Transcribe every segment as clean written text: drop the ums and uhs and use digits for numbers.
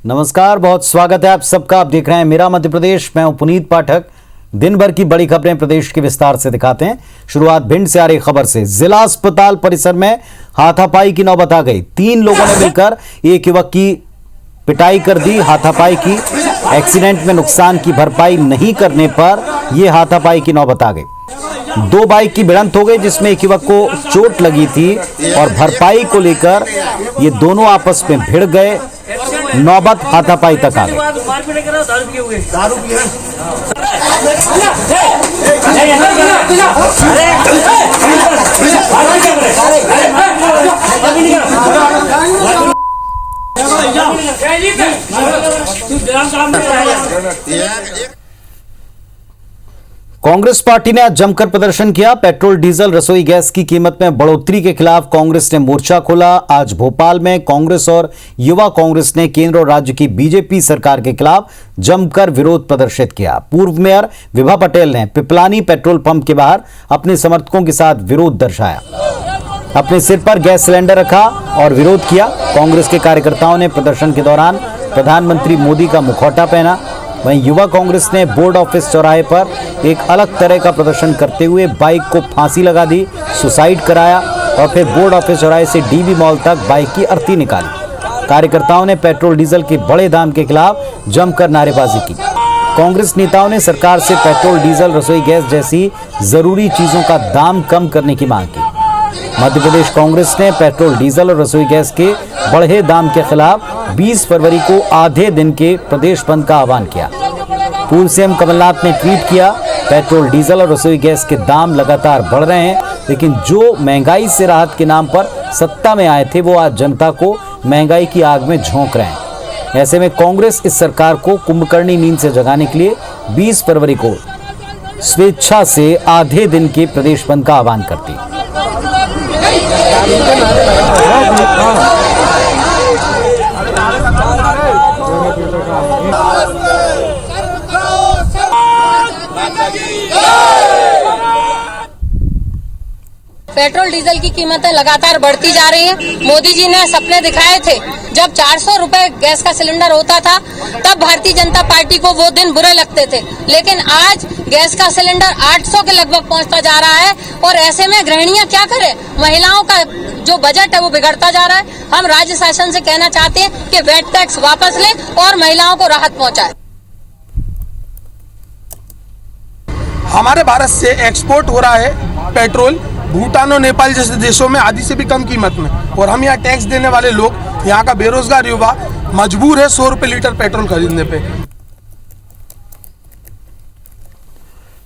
नमस्कार, बहुत स्वागत है आप सबका। आप देख रहे हैं मेरा मध्य प्रदेश। मैं हूं पुनीत पाठक। दिन भर की बड़ी खबरें प्रदेश के विस्तार से दिखाते हैं। शुरुआत भिंड से आ रही खबर से। जिला अस्पताल परिसर में हाथापाई की नौबत आ गई। 3 लोगों ने मिलकर एक युवक की पिटाई कर दी। हाथापाई की एक्सीडेंट में नुकसान की भरपाई नहीं करने पर यह हाथापाई की नौबत आ गई। 2 बाइक की भिड़ंत हो गई जिसमें एक युवक को चोट लगी थी और भरपाई को लेकर ये दोनों आपस में भिड़ गए। नौबत हाथापाई तक आ गई। कांग्रेस पार्टी ने आज जमकर प्रदर्शन किया। पेट्रोल, डीजल, रसोई गैस की कीमत में बढ़ोतरी के खिलाफ कांग्रेस ने मोर्चा खोला। आज भोपाल में कांग्रेस और युवा कांग्रेस ने केंद्र और राज्य की बीजेपी सरकार के खिलाफ जमकर विरोध प्रदर्शित किया। पूर्व मेयर विभा पटेल ने पिपलानी पेट्रोल पंप के बाहर अपने समर्थकों के साथ विरोध दर्शाया। अपने सिर पर गैस सिलेंडर रखा और विरोध किया। कांग्रेस के कार्यकर्ताओं ने प्रदर्शन के दौरान प्रधानमंत्री मोदी का मुखौटा पहना। वहीं युवा कांग्रेस ने बोर्ड ऑफिस चौराहे पर एक अलग तरह का प्रदर्शन करते हुए बाइक को फांसी लगा दी, सुसाइड कराया और फिर बोर्ड ऑफिस चौराहे से डीबी मॉल तक बाइक की अर्थी निकाली। कार्यकर्ताओं ने पेट्रोल डीजल के बढ़े दाम के खिलाफ जमकर नारेबाजी की। कांग्रेस नेताओं ने सरकार से पेट्रोल, डीजल, रसोई गैस जैसी जरूरी चीजों का दाम कम करने की मांग की। मध्य प्रदेश कांग्रेस ने पेट्रोल, डीजल और रसोई गैस के बढ़े दाम के खिलाफ 20 फरवरी को आधे दिन के प्रदेश बंद का आह्वान किया। पूर्व सीएम कमलनाथ ने ट्वीट किया, पेट्रोल, डीजल और रसोई गैस के दाम लगातार बढ़ रहे हैं, लेकिन जो महंगाई से राहत के नाम पर सत्ता में आए थे वो आज जनता को महंगाई की आग में झोंक रहे हैं। ऐसे में कांग्रेस इस सरकार को कुंभकर्णी नींद से जगाने के लिए 20 फरवरी को स्वेच्छा से आधे दिन के प्रदेश बंद का आह्वान करती है। पेट्रोल डीजल की कीमतें लगातार बढ़ती जा रही हैं। मोदी जी ने सपने दिखाए थे, जब 400 रुपए गैस का सिलेंडर होता था तब भारतीय जनता पार्टी को वो दिन बुरे लगते थे, लेकिन आज गैस का सिलेंडर 800 के लगभग पहुंचता जा रहा है और ऐसे में गृहिणियां क्या करें? महिलाओं का जो बजट है वो बिगड़ता जा रहा है। हम राज्य शासन से कहना चाहते हैं कि वैट टैक्स वापस लें और महिलाओं को राहत पहुंचाएं। हमारे भारत से एक्सपोर्ट हो रहा है पेट्रोल भूटान और नेपाल जैसे देशों में आधी से भी कम कीमत में, और हम यहाँ टैक्स देने वाले लोग, यहाँ का बेरोजगार युवा मजबूर है 100 रुपए लीटर पेट्रोल खरीदने पे।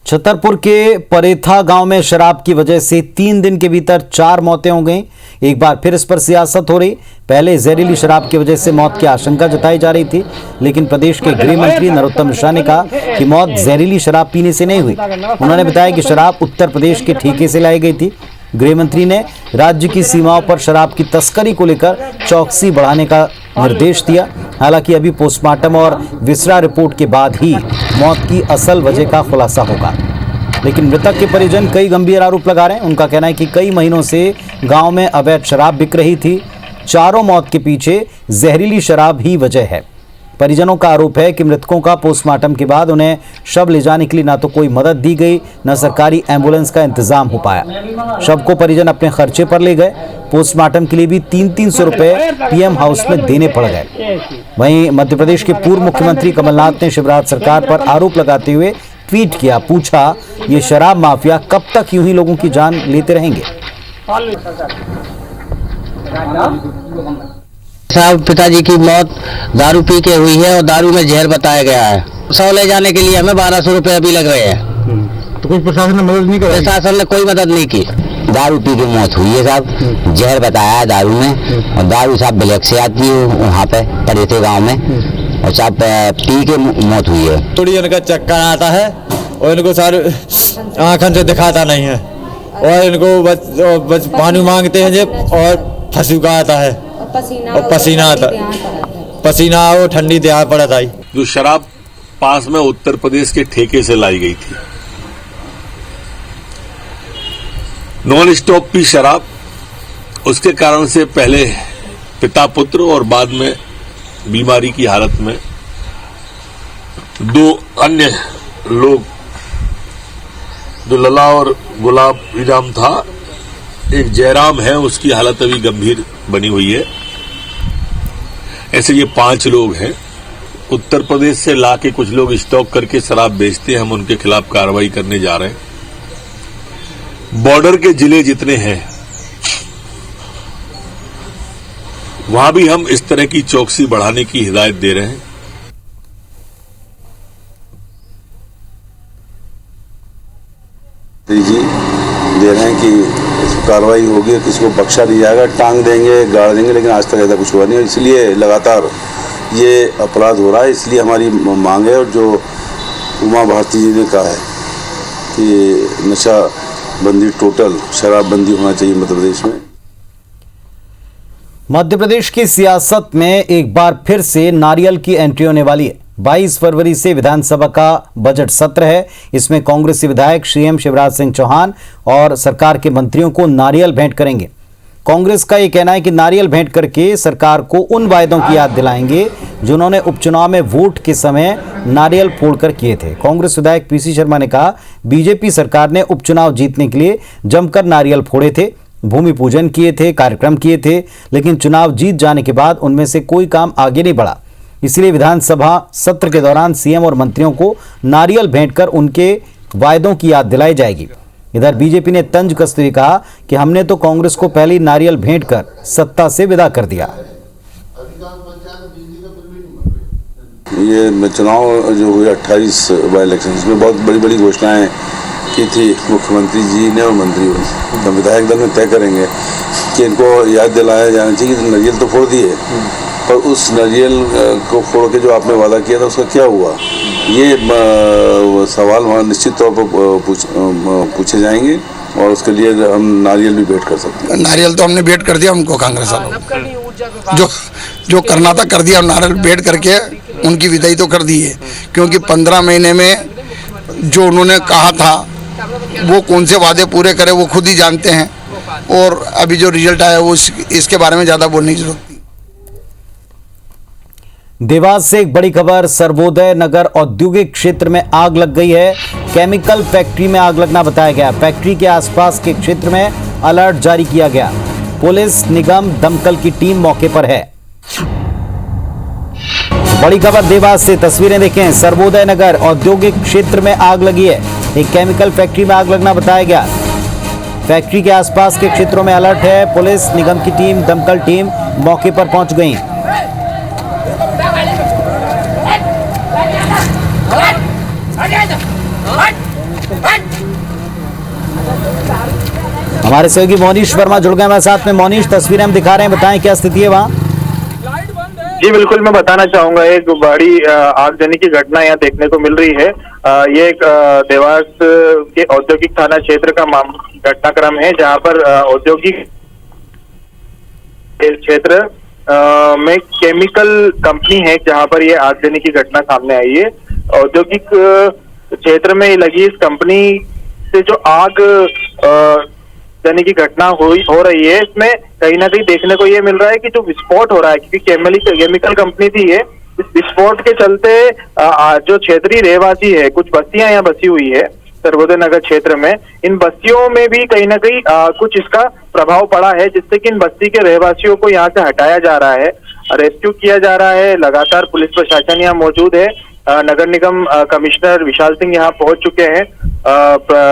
छतरपुर के परेथा गांव में शराब की वजह से 3 दिन के भीतर 4 मौतें हो गईं। एक बार फिर इस पर सियासत हो रही। पहले जहरीली शराब की वजह से मौत की आशंका जताई जा रही थी, लेकिन प्रदेश के गृह मंत्री नरोत्तम मिश्रा ने कहा कि मौत जहरीली शराब पीने से नहीं हुई। उन्होंने बताया कि शराब उत्तर प्रदेश के ठेके से लाई गई थी। गृह मंत्री ने राज्य की सीमाओं पर शराब की तस्करी को लेकर चौकसी बढ़ाने का निर्देश दिया। हालांकि अभी पोस्टमार्टम और विसरा रिपोर्ट के बाद ही मौत की असल वजह का खुलासा होगा। लेकिन मृतक के परिजन कई गंभीर आरोप लगा रहे हैं। उनका कहना है कि कई महीनों से गांव में अवैध शराब बिक रही थी। चारों मौत के पीछे जहरीली शराब ही वजह है। परिजनों का आरोप है कि मृतकों का पोस्टमार्टम के बाद उन्हें शव ले जाने के लिए ना तो कोई मदद दी गई, न सरकारी एम्बुलेंस का इंतजाम हो पाया। शव को परिजन अपने खर्चे पर ले गए। पोस्टमार्टम के लिए भी 300-300 रुपए पीएम हाउस में देने पड़ गए। वहीं मध्य प्रदेश के पूर्व मुख्यमंत्री कमलनाथ ने शिवराज सरकार पर आरोप लगाते हुए ट्वीट किया, पूछा, ये शराब माफिया कब तक यूं ही लोगों की जान लेते रहेंगे? साहब, पिताजी की मौत दारू पी के हुई है और दारू में जहर बताया गया है। शव ले जाने के लिए हमें 1200 रुपए अभी लग रहे हैं। तो कुछ प्रशासन ने मदद नहीं की? प्रशासन ने कोई मदद नहीं की। दारू पी के मौत हुई है साहब, जहर बताया है दारू में, और दारू साहब ब्लैक से आती है वहाँ पे परेथे गाँव में, और साहब पी के मौत हुई है। थोड़ी इनका चक्कर आता है और इनको सारे आँखन से दिखाता नहीं है, और इनको बस पानी मांगते हैं जब, और फंसूका आता है और पसीना आता, पसीना और ठंडी देह पड़ता है। जो शराब पास में उत्तर प्रदेश के ठेके से लाई गई थी, नॉन स्टॉप पी शराब, उसके कारण से पहले पिता पुत्र और बाद में बीमारी की हालत में 2 अन्य लोग, जो लला और गुलाब इनाम था, एक जयराम है, उसकी हालत अभी गंभीर बनी हुई है। ऐसे ये 5 लोग हैं। उत्तर प्रदेश से लाके कुछ लोग स्टॉक करके शराब बेचते हैं, हम उनके खिलाफ कार्रवाई करने जा रहे हैं। बॉर्डर के जिले जितने हैं वहां भी हम इस तरह की चौकसी बढ़ाने की हिदायत दे रहे हैं। जी दे रहे हैं कि कार्रवाई होगी, किसी को बख्शा नहीं जाएगा, टांग देंगे, गाड़ देंगे, लेकिन आज तक ऐसा कुछ हुआ नहीं है। इसलिए लगातार ये अपराध हो रहा है। इसलिए हमारी मांग है, और जो उमा भारती जी ने कहा है कि नशा बंदी, टोटल शराब बंदी होना चाहिए मध्य प्रदेश में। मध्य प्रदेश की सियासत में एक बार फिर से नारियल की एंट्री होने वाली है। 22 फरवरी से विधानसभा का बजट सत्र है। इसमें कांग्रेसी विधायक सीएम शिवराज सिंह चौहान और सरकार के मंत्रियों को नारियल भेंट करेंगे। कांग्रेस का यह कहना है कि नारियल भेंट करके सरकार को उन वायदों की याद दिलाएंगे जिन्होंने उपचुनाव में वोट के समय नारियल फोड़कर किए थे। कांग्रेस विधायक पीसी शर्मा ने कहा, बीजेपी सरकार ने उपचुनाव जीतने के लिए जमकर नारियल फोड़े थे, भूमि पूजन किए थे, कार्यक्रम किए थे, लेकिन चुनाव जीत जाने के बाद उनमें से कोई काम आगे नहीं बढ़ा। इसलिए विधानसभा सत्र के दौरान सीएम और मंत्रियों को नारियल भेंट कर उनके वायदों की याद दिलाई जाएगी। इधर बीजेपी ने तंज कसते हुए कहा कि हमने तो कांग्रेस को पहले ही नारियल भेंट कर सत्ता से विदा कर दिया। ये चुनाव जो हुए 28 बाई इलेक्शन में बहुत बड़ी बड़ी घोषणाएं की थी मुख्यमंत्री जी ने और मंत्री तो विधायक दल में तय करेंगे कि इनको याद दिलाया जाना चाहिए कि नारियल तो फोड़ दिए, पर उस नारियल को फोड़ के जो आपने वादा किया था उसका क्या हुआ, ये सवाल वहाँ निश्चित तौर पर पूछे जाएंगे, और उसके लिए हम नारियल भी भेंट कर सकते हैं। नारियल तो हमने भेंट कर दिया उनको, कांग्रेस वालों जो करना था कर दिया। नारियल भेंट करके उनकी विदाई तो कर दी है, क्योंकि 15 महीने में जो उन्होंने कहा था वो कौन से वादे पूरे करे वो खुद ही जानते हैं, और अभी जो रिजल्ट आया वो इसके बारे में ज़्यादा बोलने की जरूरत नहीं। देवास से एक बड़ी खबर, सर्वोदय नगर औद्योगिक क्षेत्र में आग लग गई है। केमिकल फैक्ट्री में आग लगना बताया गया। फैक्ट्री के आसपास के क्षेत्र में अलर्ट जारी किया गया। पुलिस, निगम, दमकल की टीम मौके पर है। बड़ी खबर देवास से, तस्वीरें देखें। सर्वोदय नगर औद्योगिक क्षेत्र में आग लगी है। एक केमिकल फैक्ट्री में आग लगना बताया गया। फैक्ट्री के आसपास के क्षेत्रों में अलर्ट है। पुलिस, निगम की टीम, दमकल टीम मौके पर पहुंच गई। हमारे सहयोगी मोनीश वर्मा जुड़ गए हमारे साथ में। मोनीश, तस्वीरें हम दिखा रहे हैं, बताएं क्या स्थिति है वहाँ? जी बिल्कुल, मैं बताना चाहूंगा, एक बड़ी आगजनी की घटना यहाँ देखने को मिल रही है। ये एक देवास के औद्योगिक थाना क्षेत्र का घटनाक्रम है, जहाँ पर औद्योगिक क्षेत्र में केमिकल कंपनी है, जहाँ पर ये आगजनी की घटना सामने आई है। औद्योगिक क्षेत्र में लगी इस कंपनी से जो आग जनी की घटना हो रही है, इसमें कहीं ना कहीं देखने को ये मिल रहा है कि जो विस्फोट हो रहा है, क्योंकि केमिकल कंपनी थी ये, इस विस्फोट के चलते जो क्षेत्रीय रहवासी है, कुछ बस्तियां यहाँ बसी हुई है सर्वोदय नगर क्षेत्र में, इन बस्तियों में भी कहीं ना कहीं कुछ इसका प्रभाव पड़ा है, जिससे कि इन बस्ती के रहवासियों को यहाँ से हटाया जा रहा है, रेस्क्यू किया जा रहा है। लगातार पुलिस प्रशासन यहाँ मौजूद है। नगर निगम कमिश्नर विशाल सिंह यहाँ पहुंच चुके हैं।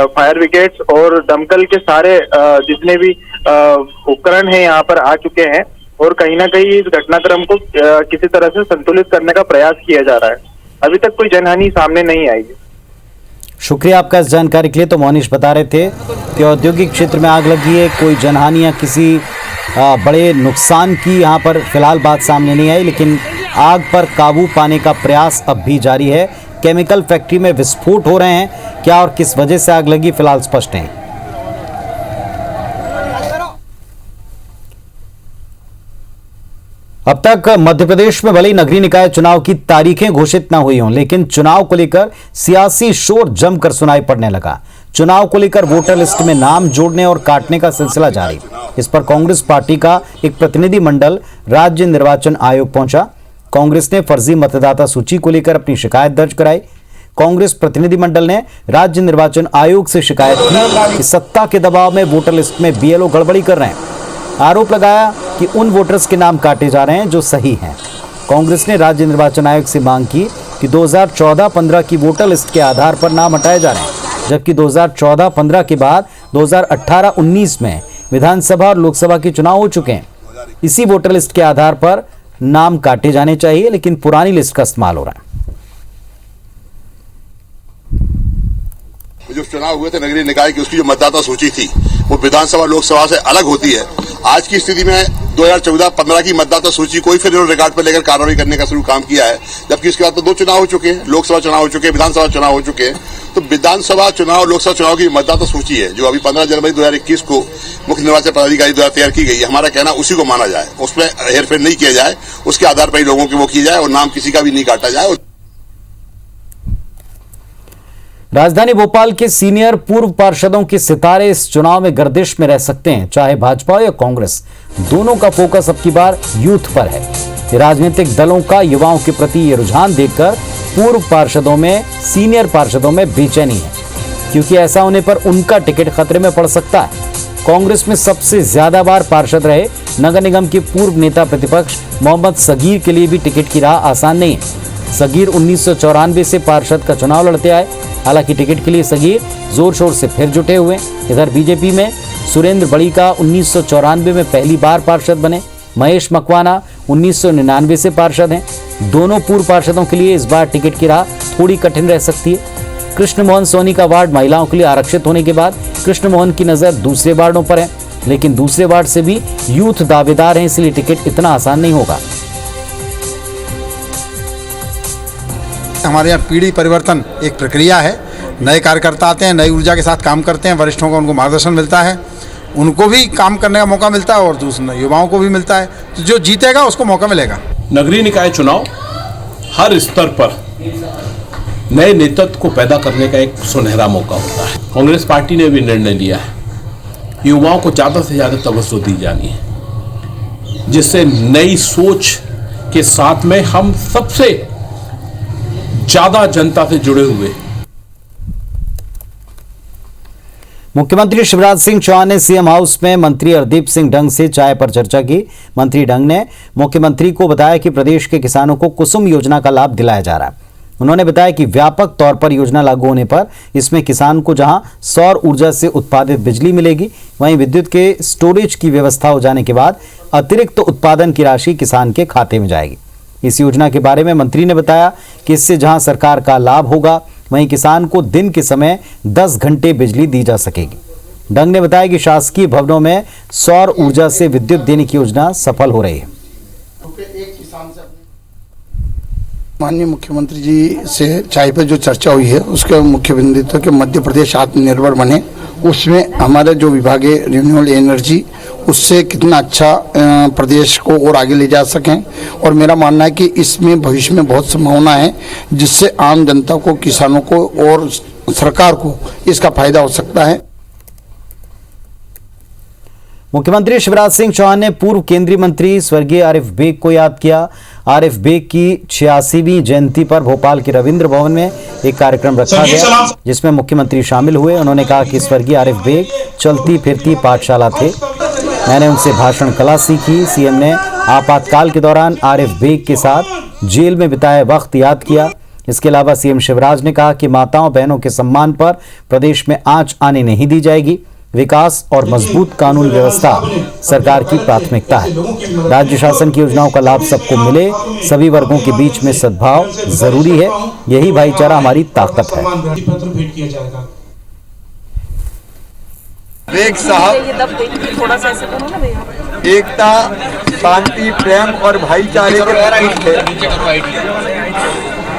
फायर ब्रिगेड्स और दमकल के सारे जितने भी उपकरण हैं यहाँ पर आ चुके हैं, और कहीं ना कहीं इस घटनाक्रम को किसी तरह से संतुलित करने का प्रयास किया जा रहा है। अभी तक कोई जनहानि सामने नहीं आई है। शुक्रिया आपका इस जानकारी के लिए। तो मोनीश बता रहे थे कि औद्योगिक क्षेत्र में आग लगी है, कोई जनहानि या किसी बड़े नुकसान की यहाँ पर फिलहाल बात सामने नहीं आई, लेकिन आग पर काबू पाने का प्रयास अब भी जारी है। केमिकल फैक्ट्री में विस्फोट हो रहे हैं, क्या और किस वजह से आग लगी फिलहाल स्पष्ट नहीं। अब तक मध्य प्रदेश में भले ही नगरीय निकाय चुनाव की तारीखें घोषित न हुई हों, लेकिन चुनाव को लेकर सियासी शोर जमकर सुनाई पड़ने लगा। चुनाव को लेकर वोटर लिस्ट में नाम जोड़ने और काटने का सिलसिला जारी। इस पर कांग्रेस पार्टी का एक प्रतिनिधि मंडल राज्य निर्वाचन आयोग पहुंचा। कांग्रेस ने फर्जी मतदाता सूची को लेकर अपनी शिकायत दर्ज कराई। कांग्रेस प्रतिनिधिमंडल ने राज्य निर्वाचन आयोग से शिकायत की कि सत्ता के दबाव में वोटर लिस्ट में बीएलओ गड़बड़ी कर रहे हैं। आरोप लगाया कि उन वोटर्स के नाम काटे जा रहे हैं जो सही हैं। कांग्रेस ने राज्य निर्वाचन आयोग से मांग की कि 2014-15 की वोटर लिस्ट के आधार पर नाम हटाए जा रहे हैं, जबकि 2014-15 के बाद 2018-19 में विधानसभा और लोकसभा के चुनाव हो चुके हैं। इसी वोटर लिस्ट के आधार पर नाम काटे जाने चाहिए, लेकिन पुरानी लिस्ट का इस्तेमाल हो रहा है। जो चुनाव हुए थे नगरीय निकाय की, उसकी जो मतदाता सूची थी वो विधानसभा लोकसभा से अलग होती है। आज की स्थिति में 2014-15 की मतदाता सूची कोई फिर रिकॉर्ड पर लेकर कार्रवाई करने का शुरू काम किया है, जबकि इसके बाद तो 2 चुनाव हो चुके हैं, लोकसभा चुनाव हो चुके हैं, विधानसभा चुनाव हो चुके हैं। तो विधानसभा चुनाव, लोकसभा चुनाव की मतदाता सूची है जो अभी 15 जनवरी 2021 को मुख्य निर्वाचन पदाधिकारी द्वारा तैयार की गई है, हमारा कहना उसी को माना जाए, उसमें हेरफेर नहीं किया जाए, उसके आधार पर ही लोगों की वो की जाए और नाम किसी का भी नहीं काटा जाए। राजधानी भोपाल के सीनियर पूर्व पार्षदों के सितारे इस चुनाव में गर्दिश में रह सकते हैं, चाहे भाजपा या कांग्रेस। दोनों का फोकस अब की बार यूथ पर है। राजनीतिक दलों का युवाओं के प्रति ये रुझान देखकर पूर्व पार्षदों में, सीनियर पार्षदों में बेचैनी है, क्योंकि ऐसा होने पर उनका टिकट खतरे में पड़ सकता है। कांग्रेस में सबसे ज्यादा बार पार्षद रहे नगर निगम के पूर्व नेता प्रतिपक्ष मोहम्मद सगीर के लिए भी टिकट की राह आसान नहीं है। सगीर 1994 से पार्षद का चुनाव लड़ते आए। हालांकि टिकट के लिए सगीर जोर शोर से फिर जुटे हुए। इधर बीजेपी में सुरेंद्र बड़ीका 1994 में पहली बार पार्षद बने। महेश मकवाना 1999 से पार्षद हैं। दोनों पूर्व पार्षदों के लिए इस बार टिकट की राह थोड़ी कठिन रह सकती है। कृष्ण मोहन सोनी का वार्ड महिलाओं के लिए आरक्षित होने के बाद कृष्ण मोहन की नजर दूसरे वार्डों पर है, लेकिन दूसरे वार्ड से भी यूथ दावेदार हैं, इसलिए टिकट इतना आसान नहीं होगा। हमारे यहाँ पीढ़ी परिवर्तन एक प्रक्रिया है। नए कार्यकर्ता आते हैं, नई ऊर्जा के साथ काम करते हैं, वरिष्ठों का उनको मार्गदर्शन मिलता है, उनको भी काम करने का मौका मिलता है और दूसरे युवाओं को भी मिलता है। तो जो जीतेगा उसको मौका मिलेगा। नगरीय निकाय चुनाव हर स्तर पर नए नेतृत्व को पैदा करने का एक सुनहरा मौका होता है। कांग्रेस पार्टी ने भी निर्णय लिया है, युवाओं को ज़्यादा से ज़्यादा तवज्जो दी जानी है, जिससे नई सोच के साथ में हम सबसे ज्यादा जनता से जुड़े हुए। मुख्यमंत्री शिवराज सिंह चौहान ने सीएम हाउस में मंत्री हरदीप सिंह डंग से चाय पर चर्चा की। मंत्री डंग ने मुख्यमंत्री को बताया कि प्रदेश के किसानों को कुसुम योजना का लाभ दिलाया जा रहा है। उन्होंने बताया कि व्यापक तौर पर योजना लागू होने पर इसमें किसान को जहां सौर ऊर्जा से उत्पादित बिजली मिलेगी, वहीं विद्युत के स्टोरेज की व्यवस्था हो जाने के बाद अतिरिक्त उत्पादन की राशि किसान के खाते में जाएगी। इस योजना के बारे में मंत्री ने बताया कि इससे जहां सरकार का लाभ होगा, वहीं किसान को दिन के समय 10 घंटे बिजली दी जा सकेगी। डंग ने बताया कि शासकीय भवनों में सौर ऊर्जा से विद्युत देने की योजना सफल हो रही है। माननीय मुख्यमंत्री जी से चाय पर जो चर्चा हुई है उसके मुख्य बिंदु था कि मध्य प्रदेश आत्मनिर्भर बने। उसमें हमारा जो विभाग है रिन्यूएबल एनर्जी, उससे कितना अच्छा प्रदेश को और आगे ले जा सकें। और मेरा मानना है कि इसमें भविष्य में बहुत संभावना है, जिससे आम जनता को, किसानों को और सरकार को इसका फायदा हो सकता है। मुख्यमंत्री शिवराज सिंह चौहान ने पूर्व केंद्रीय मंत्री स्वर्गीय आरिफ बेग को याद किया। आरिफ बेग की 86वीं जयंती पर भोपाल के रविंद्र भवन में एक कार्यक्रम रखा गया, जिसमें मुख्यमंत्री शामिल हुए। उन्होंने कहा कि स्वर्गीय आरिफ बेग चलती फिरती पाठशाला थे। मैंने उनसे भाषण कला सीखी। सीएम ने आपातकाल के दौरान आरिफ बेग के साथ जेल में बिताए वक्त याद किया। इसके अलावा सीएम शिवराज ने कहा कि माताओं बहनों के सम्मान पर प्रदेश में आंच आने नहीं दी जाएगी। विकास और मजबूत कानून व्यवस्था सरकार की प्राथमिकता है। राज्य शासन की योजनाओं का लाभ सबको मिले, सभी वर्गों के बीच में सद्भाव जरूरी है। यही भाईचारा हमारी ताकत है। बेग साहब एकता, शांति, प्रेम और भाईचारे के प्रतीक थे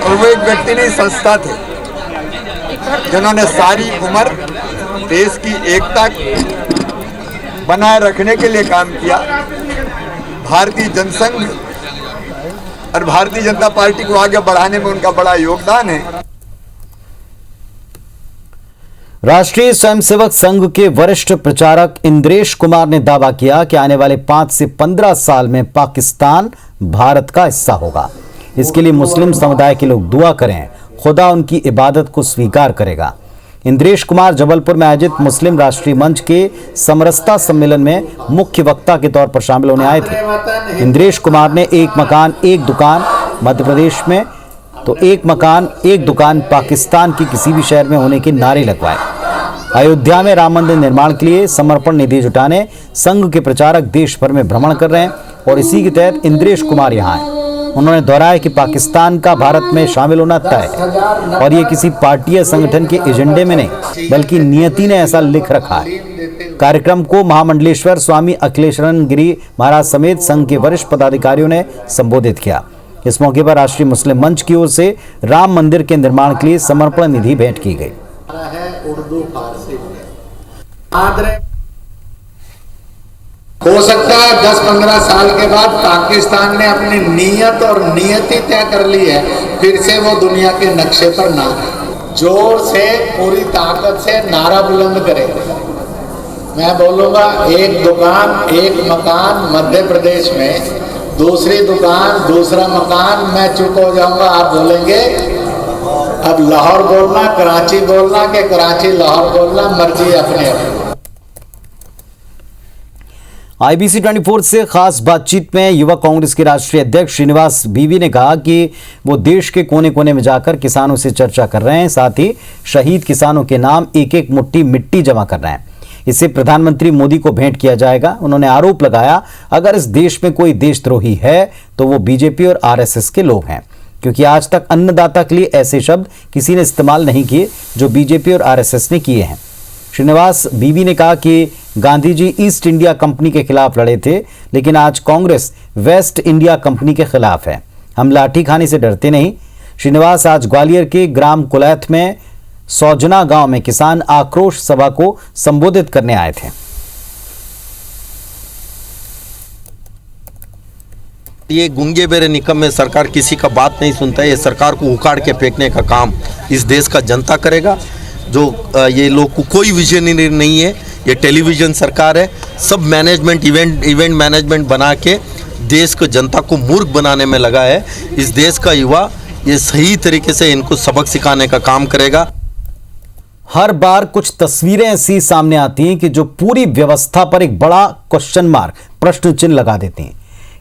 और वो एक व्यक्ति नहीं, संस्था थे जिन्होंने सारी उम्र देश की एकता बनाए रखने के लिए काम किया। भारतीय जनसंघ और भारतीय जनता पार्टी को आगे बढ़ाने में उनका बड़ा योगदान है। राष्ट्रीय स्वयंसेवक संघ के वरिष्ठ प्रचारक इंद्रेश कुमार ने दावा किया कि आने वाले 5 से 15 साल में पाकिस्तान भारत का हिस्सा होगा। इसके लिए मुस्लिम समुदाय के लोग दुआ करें, खुदा उनकी इबादत को स्वीकार करेगा। इंद्रेश कुमार जबलपुर में आयोजित मुस्लिम राष्ट्रीय मंच के समरसता सम्मेलन में मुख्य वक्ता के तौर पर शामिल होने आए थे। इंद्रेश कुमार ने एक मकान एक दुकान मध्य प्रदेश में तो एक मकान एक दुकान पाकिस्तान के किसी भी शहर में होने के नारे लगवाए। अयोध्या में राम मंदिर निर्माण के लिए समर्पण निधि जुटाने संघ के प्रचारक देश भर में भ्रमण कर रहे हैं और इसी के तहत इंद्रेश कुमार यहाँ हैं। उन्होंने दोहराया कि पाकिस्तान का भारत में शामिल होना तय है और ये किसी पार्टी या संगठन के एजेंडे में नहीं बल्कि नियति ने ऐसा लिख रखा है। कार्यक्रम को महामंडलेश्वर स्वामी अखिलेश्वरन गिरी महाराज समेत संघ के वरिष्ठ पदाधिकारियों ने संबोधित किया। इस मौके पर राष्ट्रीय मुस्लिम मंच की ओर से राम मंदिर के निर्माण के लिए समर्पण निधि भेंट की गई। हो सकता है 10-15 साल के बाद पाकिस्तान ने अपनी नीयत और नियति तय कर ली है, फिर से वो दुनिया के नक्शे पर ना आए। जोर से पूरी ताकत से नारा बुलंद करेगा। मैं बोलूंगा एक दुकान एक मकान मध्य प्रदेश में, दूसरी दुकान दूसरा मकान, मैं चुप हो जाऊंगा। आप बोलेंगे अब लाहौर बोलना कराची बोलना कि कराची लाहौर बोलना, मर्जी अपने अपनी। IBC 24 से खास बातचीत में युवा कांग्रेस के राष्ट्रीय अध्यक्ष श्रीनिवास बीवी ने कहा कि वो देश के कोने कोने में जाकर किसानों से चर्चा कर रहे हैं, साथ ही शहीद किसानों के नाम एक एक मुट्ठी मिट्टी जमा कर रहे हैं। इसे प्रधानमंत्री मोदी को भेंट किया जाएगा। उन्होंने आरोप लगाया अगर इस देश में कोई देशद्रोही है तो वो बीजेपी और RSS के लोग हैं, क्योंकि आज तक अन्नदाता के लिए ऐसे शब्द किसी ने इस्तेमाल नहीं किए जो बीजेपी और RSS ने किए हैं। श्रीनिवास बीवी ने कहा कि Gandhi ji east India company के खिलाफ लड़े थे, लेकिन आज कांग्रेस वेस्ट इंडिया कंपनी के खिलाफ है। हम लाठी खाने से डरते नहीं। श्रीनिवास आज ग्वालियर के ग्राम कुलैथ में सौजना गांव में किसान आक्रोश सभा को संबोधित करने आए थे। ये गुंगे बेरे निकम में सरकार किसी का बात नहीं सुनता है। ये सरकार को उखाड़ के फेंकने का काम इस देश का जनता करेगा। जो ये लोग को कोई विजन नहीं है, ये टेलीविजन सरकार है। सब मैनेजमेंट इवेंट मैनेजमेंट बना के देश को जनता को मूर्ख बनाने में लगा है। इस देश का युवा ये सही तरीके से इनको सबक सिखाने का काम करेगा। हर बार कुछ तस्वीरें ऐसी सामने आती हैं कि जो पूरी व्यवस्था पर एक बड़ा क्वेश्चन मार्क प्रश्न चिन्ह लगा देती हैं।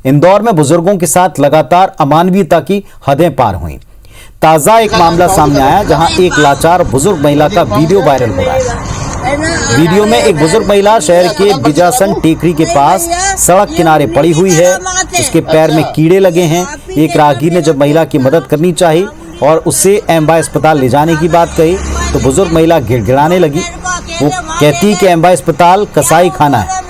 इंदौर में बुजुर्गों के साथ लगातार अमानवीयता की हदें पार हुई। ताजा एक मामला सामने आया जहां एक लाचार बुजुर्ग महिला का वीडियो वायरल हो रहा है। वीडियो में एक बुजुर्ग महिला शहर के बिजासन टेकरी के पास सड़क किनारे पड़ी हुई है। उसके पैर में कीड़े लगे हैं। एक राहगीर ने जब महिला की मदद करनी चाहिए और उससे एमवाय अस्पताल ले जाने की बात कही तो बुजुर्ग महिला गिड़गिड़ाने लगी। वो कहती कि एमवाय अस्पताल कसाई खाना है,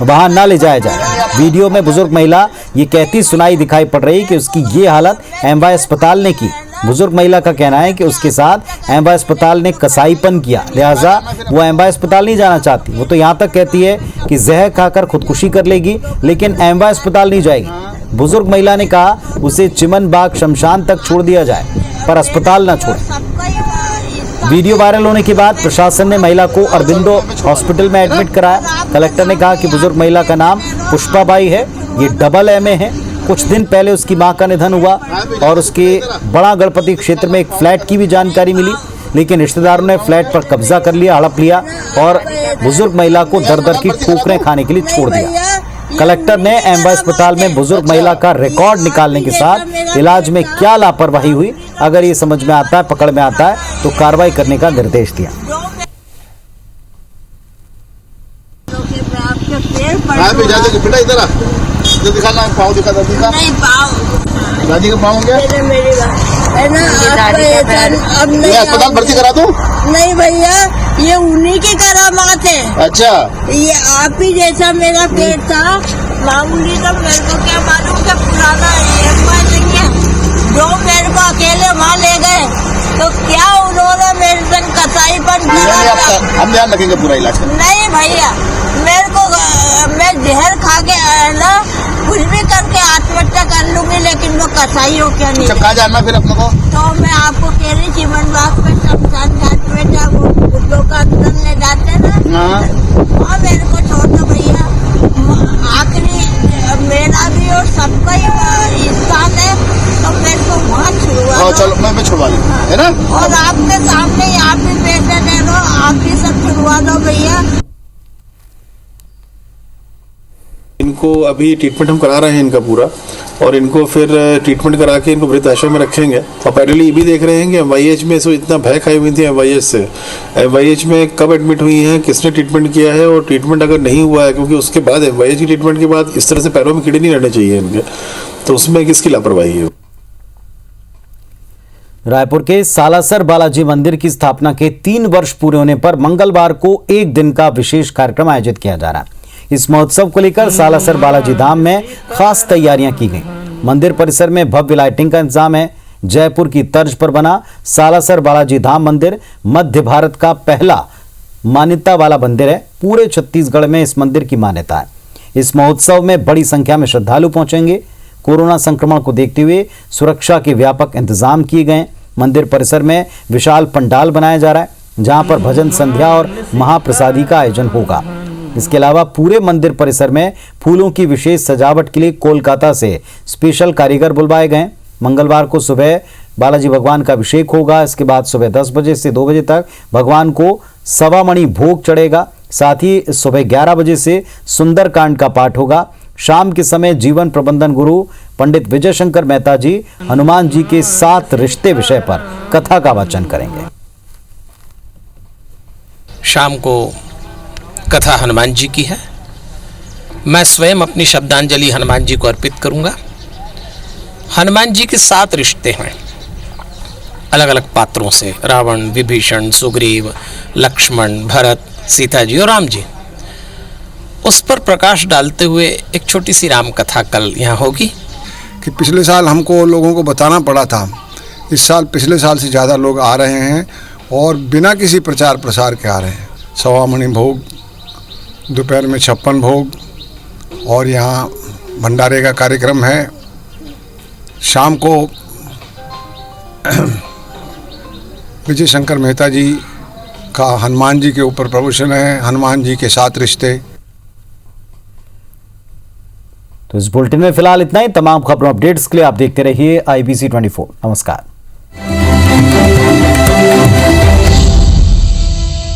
वहां ना ले जाया जाए। वीडियो में बुजुर्ग महिला ये कहती सुनाई दिखाई पड़ रही कि उसकी ये हालत एमवाय अस्पताल ने की। बुजुर्ग महिला का कहना है कि उसके साथ एमवाय अस्पताल ने कसाईपन किया, लिहाजा वो एमवाय अस्पताल नहीं जाना चाहती। वो तो यहाँ तक कहती है कि जहर खाकर खुदकुशी कर लेगी, लेकिन एमवाय अस्पताल नहीं जाएगी। बुजुर्ग महिला ने कहा उसे चिमन बाग शमशान तक छोड़ दिया जाए, पर अस्पताल न छोड़े। वीडियो वायरल होने के बाद प्रशासन ने महिला को अरबिंदो हॉस्पिटल में एडमिट कराया। कलेक्टर ने कहा कि बुजुर्ग महिला का नाम पुष्पाबाई है, ये डबल MA है। कुछ दिन पहले उसकी मां का निधन हुआ और उसके बड़ा गणपति क्षेत्र में एक फ्लैट की भी जानकारी मिली, लेकिन रिश्तेदारों ने फ्लैट पर कब्जा कर लिया, हड़प लिया और बुजुर्ग महिला को दर दर की ठोकरें खाने के लिए छोड़ दिया। कलेक्टर ने एमवाय अस्पताल में बुजुर्ग महिला का रिकॉर्ड निकालने के साथ इलाज में क्या लापरवाही हुई, अगर ये समझ में आता है, पकड़ में आता है, तो कार्रवाई करने का निर्देश दिया। दिखाना पाँव दिखा नहीं पाँव दादी का पाँव क्या है ना। अब नहीं अस्पताल भर्ती करा दूं? नहीं भैया, ये उन्हीं की करामात है। अच्छा, ये आप ही जैसा मेरा पेट था मामूली, तो मेरे को क्या मालूम कि पुराना नहीं है। जो मेरे को अकेले वहाँ ले गए तो क्या उन्होंने मेरे संग कसाईपन किया। हम ध्यान रखेंगे पूरा इलाज। नहीं भैया, मेरे को मैं जहर खा के ना कुछ भी करके आत्महत्या कर लूंगी, लेकिन वो कसाई हो क्या नहीं। कहाँ जाना फिर अपने को? तो मैं आपको कह रही चिमन बाग पे शमशान घाट में जब वो बुद्धों का अंदर ले जाते ना, और मेरे को छोड़ दो भैया। आखिरी मेरा भी और सबका ही छुड़वा लें, है ना। और आपके सामने ही आप भी पेशेंट है, तो आप भी सब छुड़वा दो भैया। इनको अभी ट्रीटमेंट हम करा रहे हैं इनका पूरा, और इनको फिर ट्रीटमेंट करा के इनको वृद्धाश्रम में रखेंगे। और पैरेलली ये भी देख रहे हैं कि MYH में सो इतना भय खाई हुई थी MYH से, MYH में कब एडमिट हुई हैं, किसने ट्रीटमेंट किया है, और ट्रीटमेंट अगर नहीं हुआ है, क्योंकि उसके बाद MYH की ट्रीटमेंट के बाद इस तरह से पैरों में कीड़े नहीं रहने चाहिए इनके, तो उसमें किसकी लापरवाही है। रायपुर के सालासर बालाजी मंदिर की स्थापना के 3 वर्ष पूरे होने पर मंगलवार को एक दिन का विशेष कार्यक्रम आयोजित किया जा रहा है। इस महोत्सव को लेकर सालासर बालाजी धाम में खास तैयारियां की गई। मंदिर परिसर में भव्य लाइटिंग का इंतजाम है। जयपुर की तर्ज पर बना सालासर बालाजी धाम मंदिर मध्य भारत का पहला मान्यता वाला मंदिर है। पूरे छत्तीसगढ़ में इस मंदिर की मान्यता है। इस महोत्सव में बड़ी संख्या में श्रद्धालु पहुंचेंगे। कोरोना संक्रमण को देखते हुए सुरक्षा के व्यापक इंतजाम किए गए। मंदिर परिसर में विशाल पंडाल बनाया जा रहा है, जहां पर भजन संध्या और महाप्रसादी का आयोजन होगा। इसके अलावा पूरे मंदिर परिसर में फूलों की विशेष सजावट के लिए कोलकाता से स्पेशल कारीगर बुलवाए गए। मंगलवार को सुबह बालाजी भगवान का अभिषेक होगा। इसके बाद सुबह 10 बजे से 2 बजे तक भगवान को सवामणि भोग चढ़ेगा। साथ ही सुबह 11 बजे से सुंदरकांड का पाठ होगा। शाम के समय जीवन प्रबंधन गुरु पंडित विजय शंकर मेहता जी हनुमान जी के 7 रिश्ते विषय पर कथा का वाचन करेंगे। शाम को कथा हनुमान जी की है। मैं स्वयं अपनी शब्दांजलि हनुमान जी को अर्पित करूंगा। हनुमान जी के 7 रिश्ते हैं अलग अलग पात्रों से, रावण, विभीषण, सुग्रीव, लक्ष्मण, भरत, सीता जी और राम जी। उस पर प्रकाश डालते हुए एक छोटी सी राम कथा कल यहाँ होगी। कि पिछले साल हमको लोगों को बताना पड़ा था, इस साल पिछले साल से ज़्यादा लोग आ रहे हैं और बिना किसी प्रचार प्रसार के आ रहे हैं। सवामणि भोग, दोपहर में 56 भोग और यहाँ भंडारे का कार्यक्रम है। शाम को विजय शंकर मेहता जी का हनुमान जी के ऊपर प्रवचन है, हनुमान जी के 7 रिश्ते। तो इस बुलेटिन में फिलहाल इतना ही। तमाम खबरों अपडेट्स के लिए आप देखते रहिए IBC 24। नमस्कार।